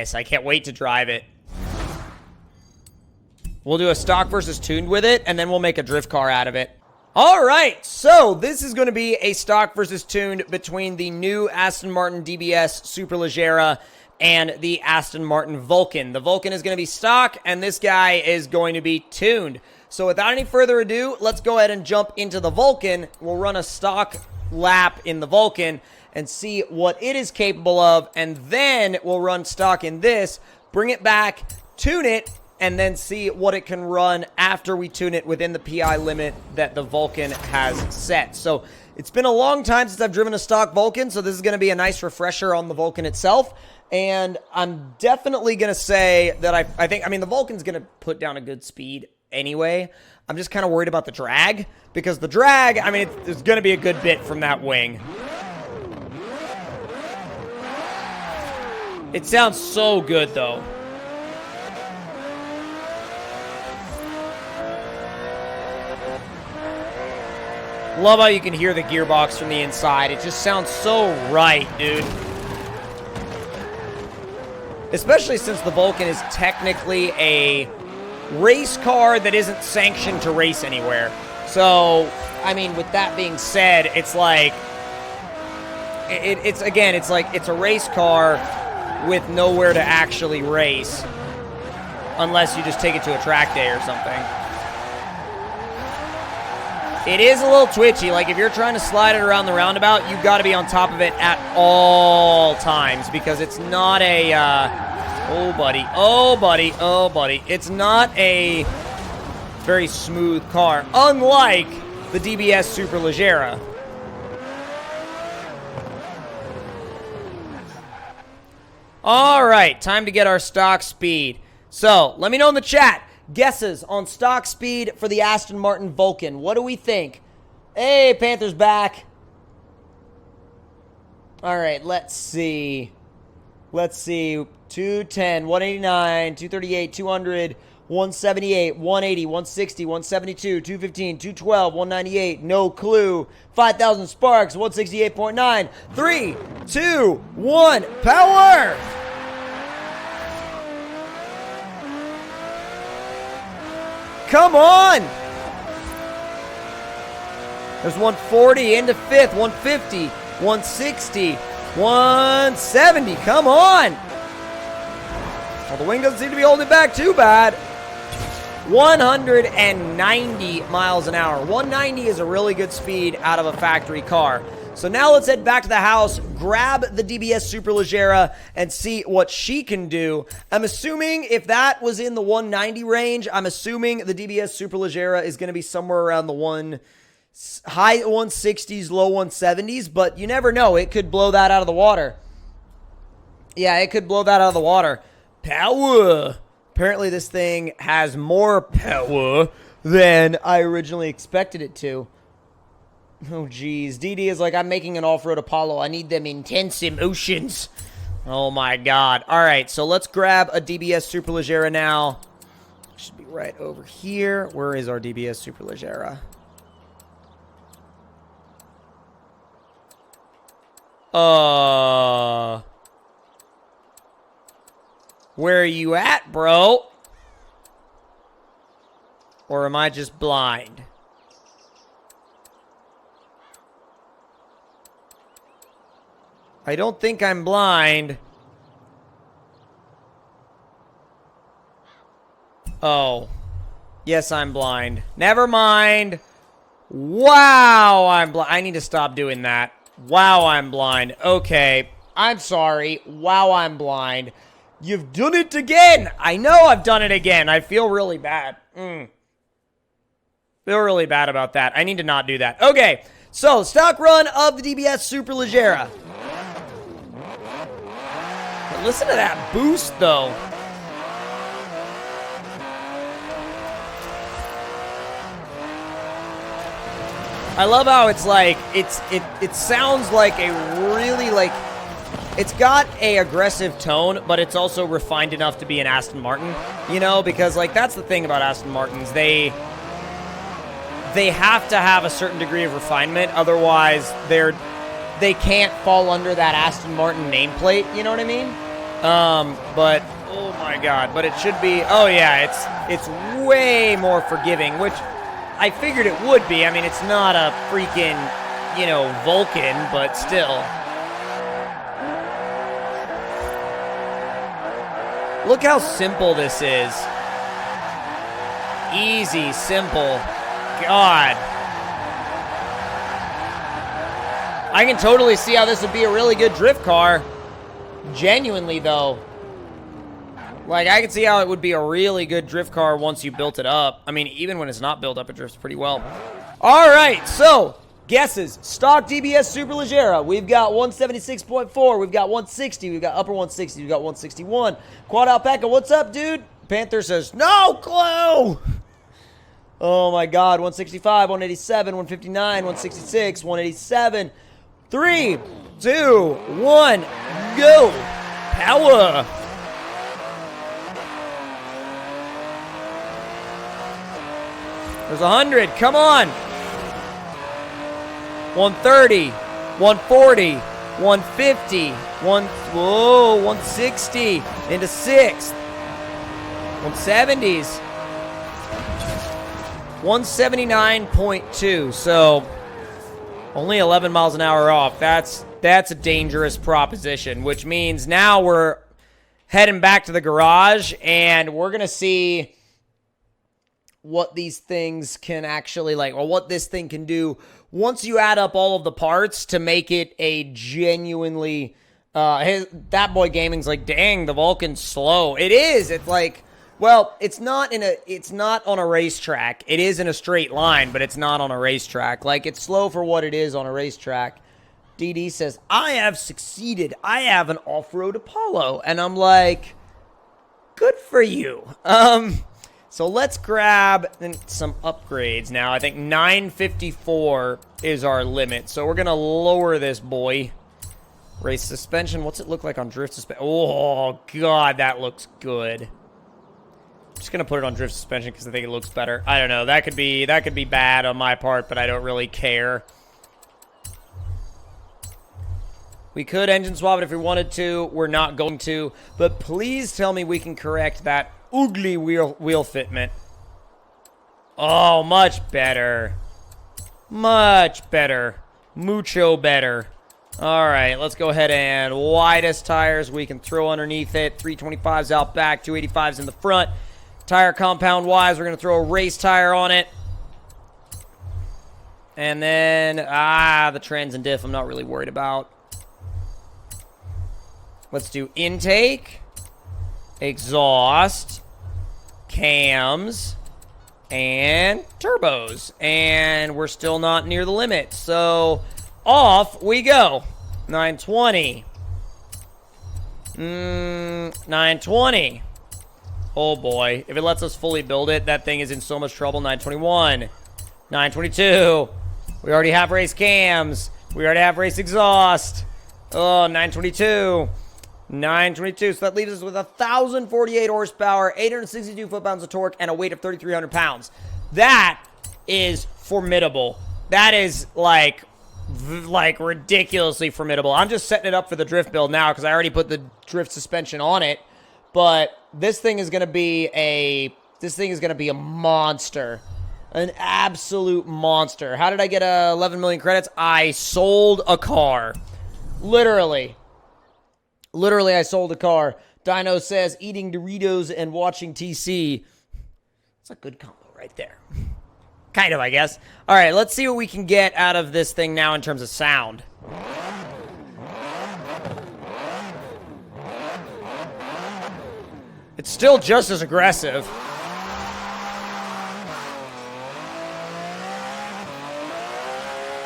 this. I can't wait to drive it. We'll do a stock versus tuned with it, and then we'll make a drift car out of it. All right, so this is going to be a stock versus tuned between the new Aston Martin DBS Superleggera and the Aston Martin Vulcan. The Vulcan is going to be stock, and this guy is going to be tuned. So without any further ado, let's go ahead and jump into the Vulcan. We'll run a stock lap in the Vulcan and see what it is capable of, and then we'll run stock in this, bring it back, tune it, and then see what it can run after we tune it within the PI limit that the Vulcan has set. So it's been a long time since I've driven a stock Vulcan, so this is going to be a nice refresher on the Vulcan itself. And I'm definitely going to say that I think the Vulcan's going to put down a good speed anyway. I'm just kind of worried about the drag, because the drag, I mean, it's going to be a good bit from that wing. It sounds so good, though. Love how you can hear the gearbox from the inside. It just sounds so right, dude. Especially since the Vulcan is technically a race car that isn't sanctioned to race anywhere. So, I mean, with that being said, it's like... It's a race car with nowhere to actually race. Unless you just take it to a track day or something. It is a little twitchy. Like, if you're trying to slide it around the roundabout, you've got to be on top of it at all times, because it's not a, oh, buddy. It's not a very smooth car, unlike the DBS Superleggera. All right, time to get our stock speed. So, let me know in the chat. Guesses on stock speed for the Aston Martin Vulcan. What do we think? Hey, Panther's back. All right, let's see. 210, 189, 238, 200, 178, 180, 160, 172, 215, 212, 198. No clue. 5,000 sparks, 168.9. 3, 2, 1, power! Come on! There's 140 into fifth, 150, 160, 170. Come on! Well, the wing doesn't seem to be holding it back too bad. 190 miles an hour. 190 is a really good speed out of a factory car. So now let's head back to the house, grab the DBS Superleggera, and see what she can do. I'm assuming if that was in the 190 range, I'm assuming the DBS Superleggera is going to be somewhere around the high 160s, low 170s, but you never know. It could blow that out of the water. Yeah, it could blow that out of the water. Power! Apparently this thing has more power than I originally expected it to. Oh, geez. DD is like, I'm making an off-road Apollo. I need them intense emotions. Oh, my God. All right, so let's grab a DBS Superleggera now. Should be right over here. Where is our DBS Superleggera? Where are you at, bro? Or am I just blind? I don't think I'm blind. Oh. Yes, I'm blind. Never mind. Wow, I'm blind. I need to stop doing that. Wow, I'm blind. Okay. I'm sorry. Wow, I'm blind. You've done it again. I know I've done it again. I feel really bad. Feel really bad about that. I need to not do that. Okay. So, stock run of the DBS Superleggera. Listen to that boost, though. I love how it's like, it sounds like a really, like, it's got a aggressive tone, but it's also refined enough to be an Aston Martin, you know, because, like, that's the thing about Aston Martins. They have to have a certain degree of refinement, otherwise they can't fall under that Aston Martin nameplate, you know what I mean? But oh my god, but it should be. Oh yeah, it's way more forgiving, which I figured it would be. I mean, it's not a freaking, you know, Vulcan, but still. Look how simple this is. Easy, simple. God. I can totally see how this would be a really good drift car. Genuinely, though. Like, I can see how it would be a really good drift car once you built it up. I mean, even when it's not built up, it drifts pretty well. All right, so guesses. Stock DBS Superleggera. We've got 176.4. We've got 160. We've got upper 160. We've got 161. Quad Alpaca, what's up, dude? Panther says, no clue. Oh, my God. 165, 187, 159, 166, 187. 3, 2, 1, go. Power. There's 100. Come on. 130, 140, 150, 160 into 6th. 170s. 179.2. So only 11 miles an hour off. That's a dangerous proposition, which means now we're heading back to the garage and we're going to see what these things can actually or what this thing can do once you add up all of the parts to make it a genuinely, that boy gaming's like, dang, the Vulcan's slow. It is. It's like, well, it's not on a racetrack. It is in a straight line, but it's not on a racetrack. Like, it's slow for what it is on a racetrack. DD says, I have succeeded. I have an off-road Apollo. And I'm like, good for you. So let's grab some upgrades now. I think 954 is our limit. So we're going to lower this boy. Race suspension. What's it look like on drift suspension? Oh, God, that looks good. I'm just going to put it on drift suspension because I think it looks better. I don't know. That could be bad on my part, but I don't really care. We could engine swap it if we wanted to. We're not going to. But please tell me we can correct that ugly wheel fitment. Oh, much better. Much better. Mucho better. All right, let's go ahead and widest tires we can throw underneath it. 325s out back, 285s in the front. Tire compound-wise, we're going to throw a race tire on it. And then, the trans and diff I'm not really worried about. Let's do intake, exhaust, cams, and turbos. And we're still not near the limit. So off we go. 920. 920. Oh boy. If it lets us fully build it, that thing is in so much trouble. 921. 922. We already have race cams. We already have race exhaust. Oh, 922. 922. So that leaves us with 1,048 horsepower, 862 foot-pounds of torque, and a weight of 3,300 pounds. That is formidable. That is like ridiculously formidable. I'm just setting it up for the drift build now because I already put the drift suspension on it. But this thing is gonna be a monster. An absolute monster. How did I get 11 million credits? I sold a car. Literally, I sold a car. Dino says, eating Doritos and watching TC. It's a good combo right there. Kind of, I guess. All right, let's see what we can get out of this thing now in terms of sound. It's still just as aggressive.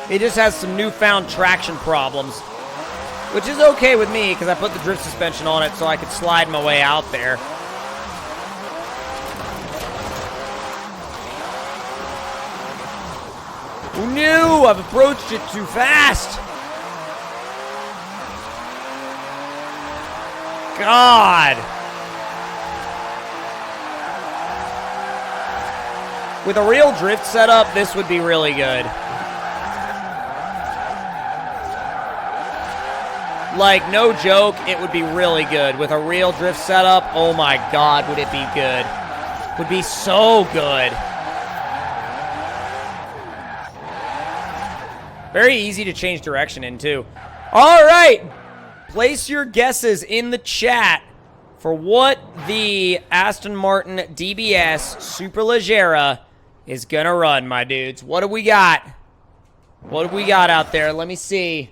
It just has some newfound traction problems. Which is okay with me, because I put the drift suspension on it so I could slide my way out there. Who knew? I've approached it too fast. God. With a real drift setup, this would be really good. Like, no joke, it would be really good. With a real drift setup, oh my god, would it be good. Would be so good. Very easy to change direction in, too. All right. Place your guesses in the chat for what the Aston Martin DBS Superleggera is going to run, my dudes. What do we got? What do we got out there? Let me see.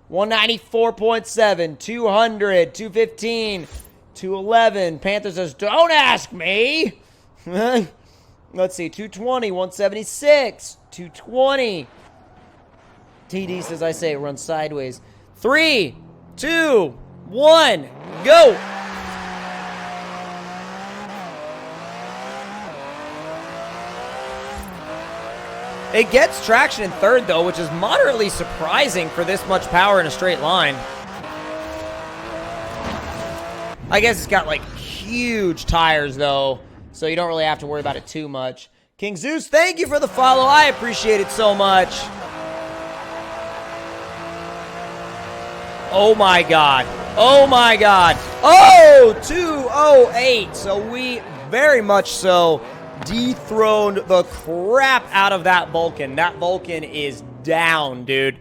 194.7, 200, 215, 211. Panther says, don't ask me. Let's see, 220, 176, 220. TD says, I say it runs sideways. 3, 2, 1, go. It gets traction in third, though, which is moderately surprising for this much power in a straight line. I guess it's got, like, huge tires, though, so you don't really have to worry about it too much. King Zeus, thank you for the follow. I appreciate it so much. Oh, my God. Oh, my God. Oh, 208. So we very much so dethroned the crap out of that Vulcan. That Vulcan is down, dude.